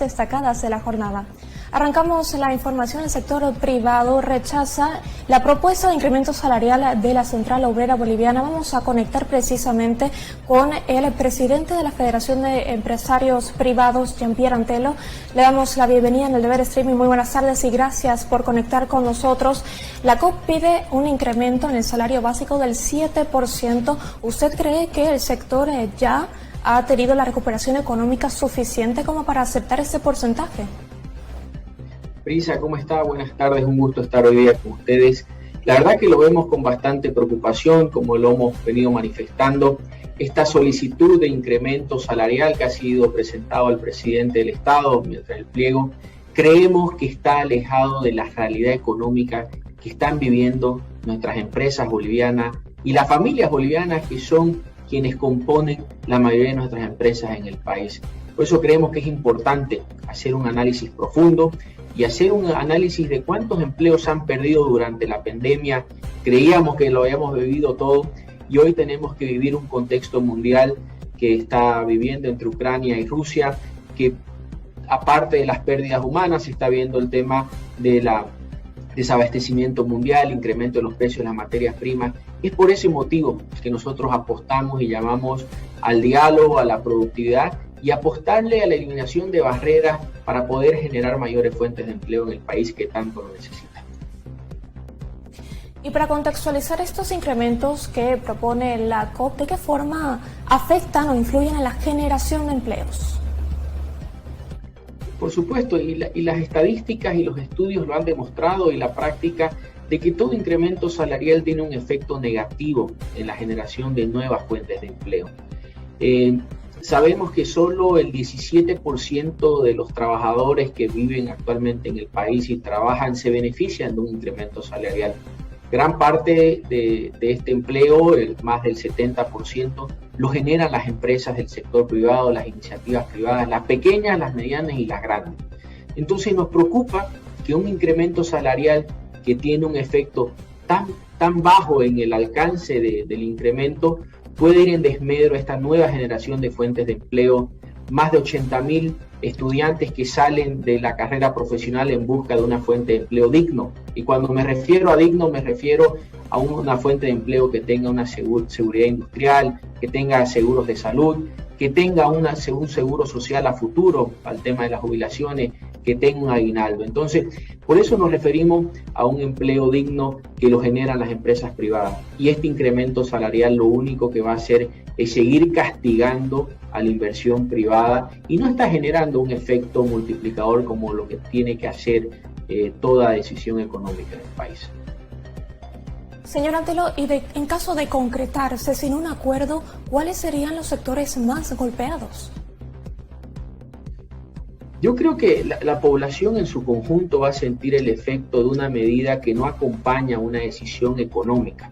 Destacadas de la jornada. Arrancamos la información. El sector privado rechaza la propuesta de incremento salarial de la Central Obrera Boliviana. Vamos a conectar precisamente con el presidente de la Federación de Empresarios Privados, Jean-Pierre Antelo. Le damos la bienvenida en el Deber Streaming. Muy buenas tardes y gracias por conectar con nosotros. La COP pide un incremento en el salario básico del 7%. ¿Usted cree que el sector ya ha tenido la recuperación económica suficiente como para aceptar ese porcentaje? Prisa, ¿cómo está? Buenas tardes, un gusto estar hoy día con ustedes. La verdad que lo vemos con bastante preocupación, como lo hemos venido manifestando. Esta solicitud de incremento salarial que ha sido presentado al presidente del Estado mientras el pliego, creemos que está alejado de la realidad económica que están viviendo nuestras empresas bolivianas y las familias bolivianas que son quienes componen la mayoría de nuestras empresas en el país. Por eso creemos que es importante hacer un análisis profundo y hacer un análisis de cuántos empleos han perdido durante la pandemia. Creíamos que lo habíamos vivido todo y hoy tenemos que vivir un contexto mundial que está viviendo entre Ucrania y Rusia, que aparte de las pérdidas humanas se está viendo el tema de la desabastecimiento mundial, incremento de los precios de las materias primas. Es por ese motivo que nosotros apostamos y llamamos al diálogo, a la productividad y apostarle a la eliminación de barreras para poder generar mayores fuentes de empleo en el país que tanto lo necesita. Y para contextualizar estos incrementos que propone la COP, ¿de qué forma afectan o influyen en la generación de empleos? Por supuesto, y las estadísticas y los estudios lo han demostrado y la práctica de que todo incremento salarial tiene un efecto negativo en la generación de nuevas fuentes de empleo. Sabemos que solo el 17% de los trabajadores que viven actualmente en el país y trabajan se benefician de un incremento salarial. Gran parte de este empleo, más del 70%, lo generan las empresas del sector privado, las iniciativas privadas, las pequeñas, las medianas y las grandes. Entonces nos preocupa que un incremento salarial que tiene un efecto tan bajo en el alcance del incremento puede ir en desmedro a esta nueva generación de fuentes de empleo. Más de 80.000 estudiantes que salen de la carrera profesional en busca de una fuente de empleo digno. Y cuando me refiero a digno, me refiero a una fuente de empleo que tenga una seguridad industrial, que tenga seguros de salud, que tenga un seguro social a futuro al tema de las jubilaciones, que tenga un aguinaldo. Entonces, por eso nos referimos a un empleo digno que lo generan las empresas privadas. Y este incremento salarial lo único que va a hacer es seguir castigando a la inversión privada y no está generando un efecto multiplicador como lo que tiene que hacer toda decisión económica en el país. Señor Antelo, y en caso de concretarse sin un acuerdo, ¿cuáles serían los sectores más golpeados? Yo creo que la población en su conjunto va a sentir el efecto de una medida que no acompaña una decisión económica.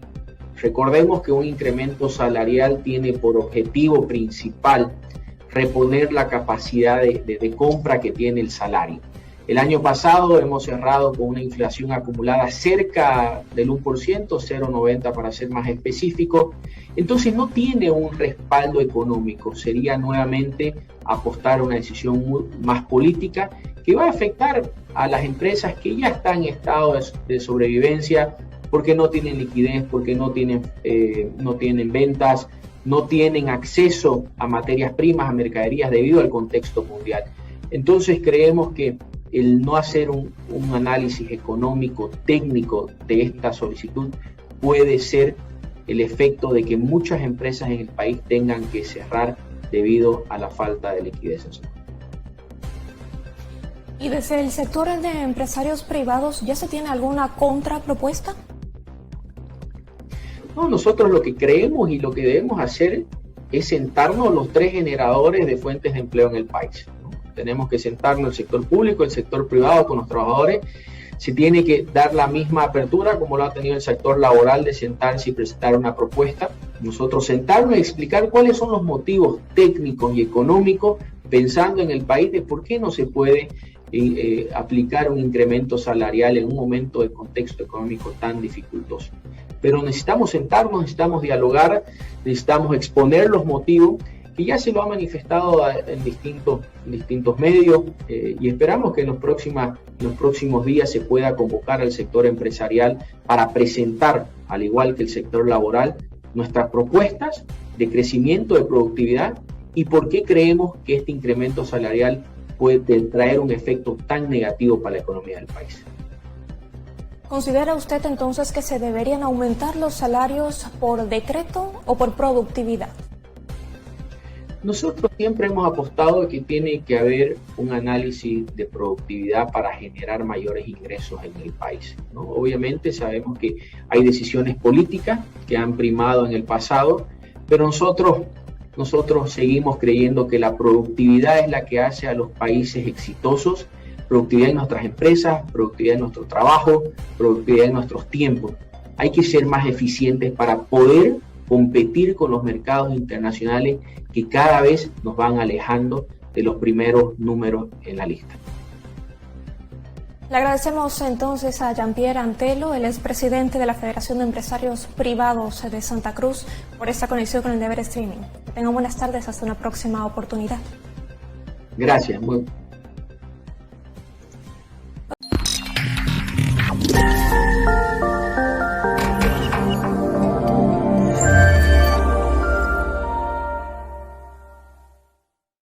Recordemos que un incremento salarial tiene por objetivo principal reponer la capacidad de compra que tiene el salario. El año pasado hemos cerrado con una inflación acumulada cerca del 1%, 0,90 para ser más específico. Entonces no tiene un respaldo económico. Sería nuevamente apostar a una decisión más política que va a afectar a las empresas que ya están en estado de sobrevivencia porque no tienen liquidez, porque no tienen ventas, no tienen acceso a materias primas, a mercaderías debido al contexto mundial. Entonces creemos que el no hacer un análisis económico, técnico de esta solicitud puede ser el efecto de que muchas empresas en el país tengan que cerrar debido a la falta de liquidez. ¿Y desde el sector de empresarios privados ya se tiene alguna contrapropuesta? No, nosotros lo que creemos y lo que debemos hacer es sentarnos los tres generadores de fuentes de empleo en el país. Tenemos que sentarnos el sector público, el sector privado con los trabajadores. Se tiene que dar la misma apertura como lo ha tenido el sector laboral de sentarse y presentar una propuesta. Nosotros sentarnos y explicar cuáles son los motivos técnicos y económicos pensando en el país de por qué no se puede aplicar un incremento salarial en un momento de contexto económico tan dificultoso. Pero necesitamos sentarnos, necesitamos dialogar, necesitamos exponer los motivos que ya se lo ha manifestado en distintos medios, y esperamos que en los próximos días se pueda convocar al sector empresarial para presentar, al igual que el sector laboral, nuestras propuestas de crecimiento, de productividad y por qué creemos que este incremento salarial puede traer un efecto tan negativo para la economía del país. ¿Considera usted entonces que se deberían aumentar los salarios por decreto o por productividad? Nosotros siempre hemos apostado que tiene que haber un análisis de productividad para generar mayores ingresos en el país, ¿no? Obviamente sabemos que hay decisiones políticas que han primado en el pasado, pero nosotros seguimos creyendo que la productividad es la que hace a los países exitosos, productividad en nuestras empresas, productividad en nuestro trabajo, productividad en nuestros tiempos. Hay que ser más eficientes para poder competir con los mercados internacionales que cada vez nos van alejando de los primeros números en la lista. Le agradecemos entonces a Jean-Pierre Antelo, el expresidente de la Federación de Empresarios Privados de Santa Cruz, por esta conexión con el Deber Streaming. Tengan buenas tardes, hasta una próxima oportunidad. Gracias.